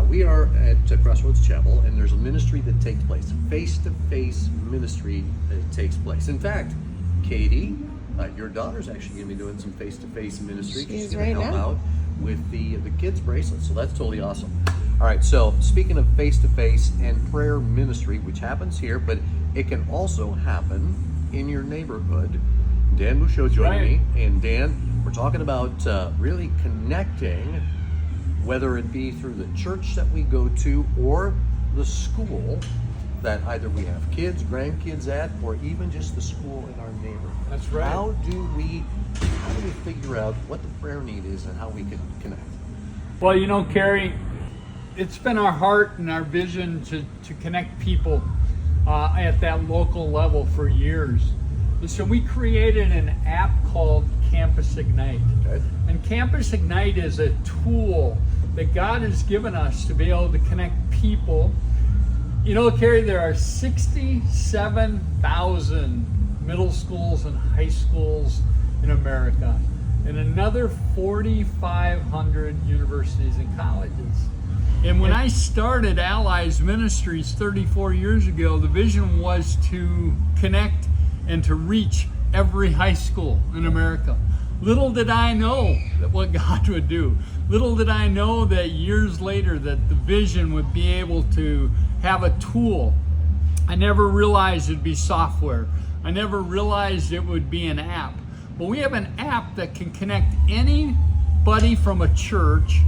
We are at Crossroads Chapel, and there's a ministry that takes place, face-to-face ministry that takes place. In fact, Katie, your daughter's actually going to be doing some face-to-face ministry. She's going to help out with the kids' bracelets, so that's totally awesome. All right, so speaking of face-to-face and prayer ministry, which happens here, but it can also happen in your neighborhood. Dan Bouchot joining me, and Dan, we're talking about really connecting, whether it be through the church that we go to or the school that either we have kids, grandkids at, or even just the school in our neighborhood. That's right. How do we figure out what the prayer need is and how we can connect? Well, you know, Kerry, it's been our heart and our vision to connect people at that local level for years. So we created an app called Campus Ignite. Okay. And Campus Ignite is a tool that God has given us to be able to connect people. You know, Kerry, there are 67,000 middle schools and high schools in America, and another 4,500 universities and colleges. And when I started Allies Ministries 34 years ago, the vision was to connect and to reach every high school in America. Little did I know that what God would do. Little did I know that years later that the vision would be able to have a tool. I never realized it'd be software. I never realized it would be an app. But we have an app that can connect anybody from a church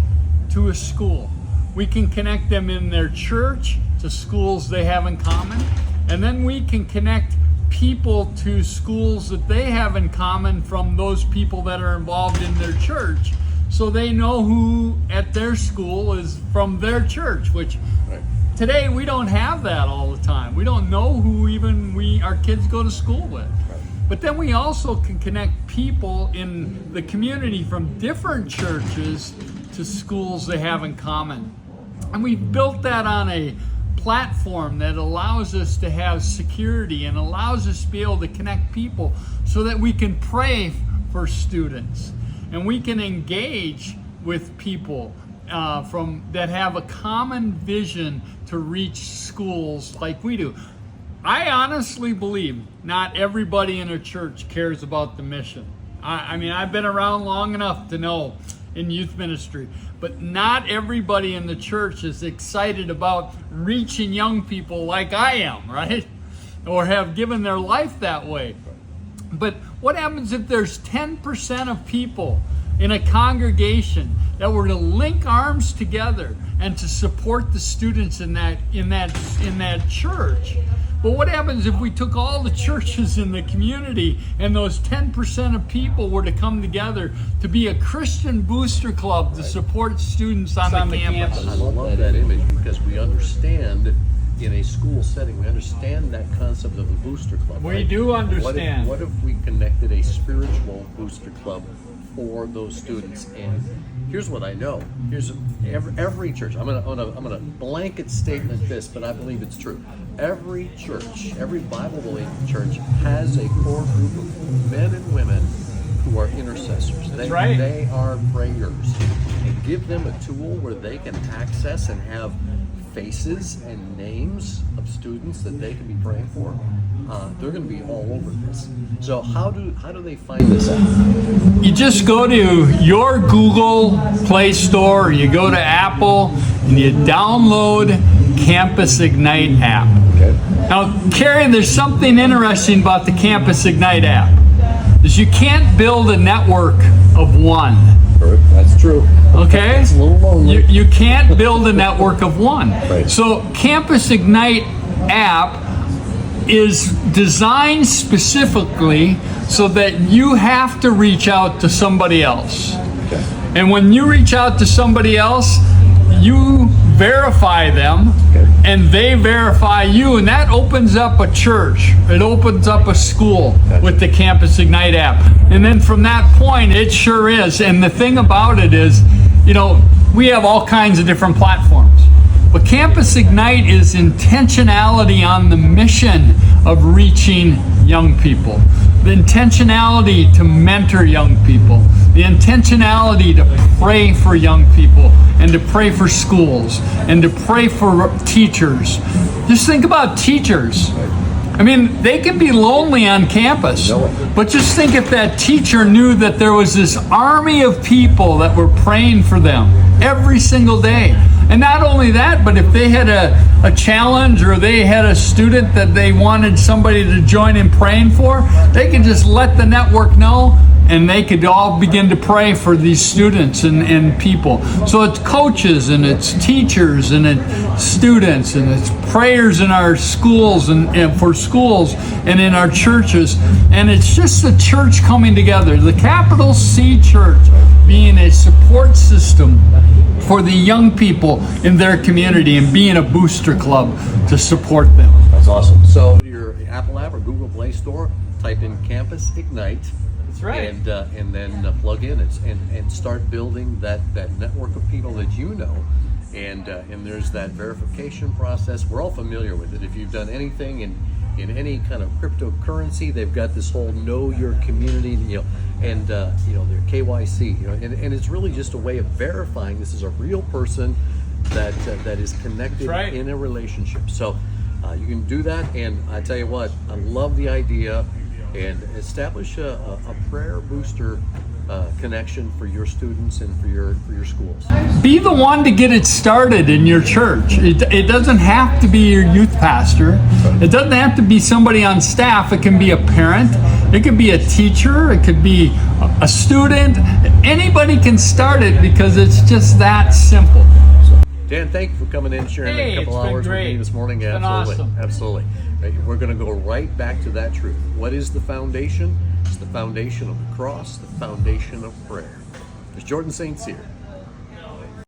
to a school. We can connect them in their church to schools they have in common, and then we can connect people to schools that they have in common from those people that are involved in their church, so they know who at their school is from their church, which today we don't have that all the time. We don't know who even our kids go to school with. But then we also can connect people in the community from different churches to schools they have in common. And we built that on a platform that allows us to have security and allows us to be able to connect people so that we can pray for students and we can engage with people that have a common vision to reach schools like we do. I honestly believe not everybody in a church cares about the mission. I mean, I've been around long enough to know in youth ministry, but not everybody in the church is excited about reaching young people like I am, right? Or have given their life that way. But what happens if there's 10% of people in a congregation that were to link arms together and to support the students in that church? But what happens if we took all the churches in the community and those 10% of people were to come together to be a Christian booster club to support students on the campus? I love that image because we understand in a school setting, we understand that concept of a booster club. We do understand. What if we connected a spiritual booster club for those students? And here's what I know. Here's every church. I'm gonna blanket statement this, but I believe it's true. Every church, every Bible-believing church has a core group of men and women who are intercessors. They are prayers. And give them a tool where they can access and have faces and names of students that they can be praying for. They're going to be all over this. So how do they find this out? You just go to your Google Play Store, or you go to Apple, and you download Campus Ignite app. Okay. Now, Kerry, there's something interesting about the Campus Ignite app. Is you can't build a network of one. That's true. Okay? It's a little lonely. You can't build a network of one. Right. So Campus Ignite app is designed specifically so that you have to reach out to somebody else. Okay. And when you reach out to somebody else, you verify them, and they verify you, and that opens up a church. It opens up a school with the Campus Ignite app. And then from that point, it sure is. And the thing about it is, you know, we have all kinds of different platforms. But Campus Ignite is intentionality on the mission of reaching young people. the intentionality to mentor young people, the intentionality to pray for young people, and to pray for schools, and to pray for teachers. Just think about teachers. I mean, they can be lonely on campus, but just think if that teacher knew that there was this army of people that were praying for them every single day. And not only that, but if they had a challenge, or they had a student that they wanted somebody to join in praying for, they could just let the network know, and they could all begin to pray for these students and people. So it's coaches, and it's teachers, and it's students, and it's prayers in our schools, and for schools, and in our churches. And it's just the church coming together, the capital C church being a support system for the young people in their community, and being a booster club to support them. That's awesome. So your Apple app or Google Play Store, type in Campus Ignite. That's right. And then plug in and start building that network of people that you know. And there's that verification process. We're all familiar with it. If you've done anything in any kind of cryptocurrency, they've got this whole know your community, and their KYC, and it's really just a way of verifying this is a real person that is connected in a relationship. So you can do that, and I tell you what, I love the idea, and establish a prayer booster connection for your students and for your schools. Be the one to get it started in your church. It doesn't have to be your youth pastor. It doesn't have to be somebody on staff. It can be a parent. It could be a teacher. It could be a student. Anybody can start it, because it's just that simple. Dan, thank you for coming in, sharing a couple hours with me this morning. It's been awesome. Absolutely. We're going to go right back to that truth. What is the foundation? It's the foundation of the cross, the foundation of prayer. There's Jordan St. Cyr.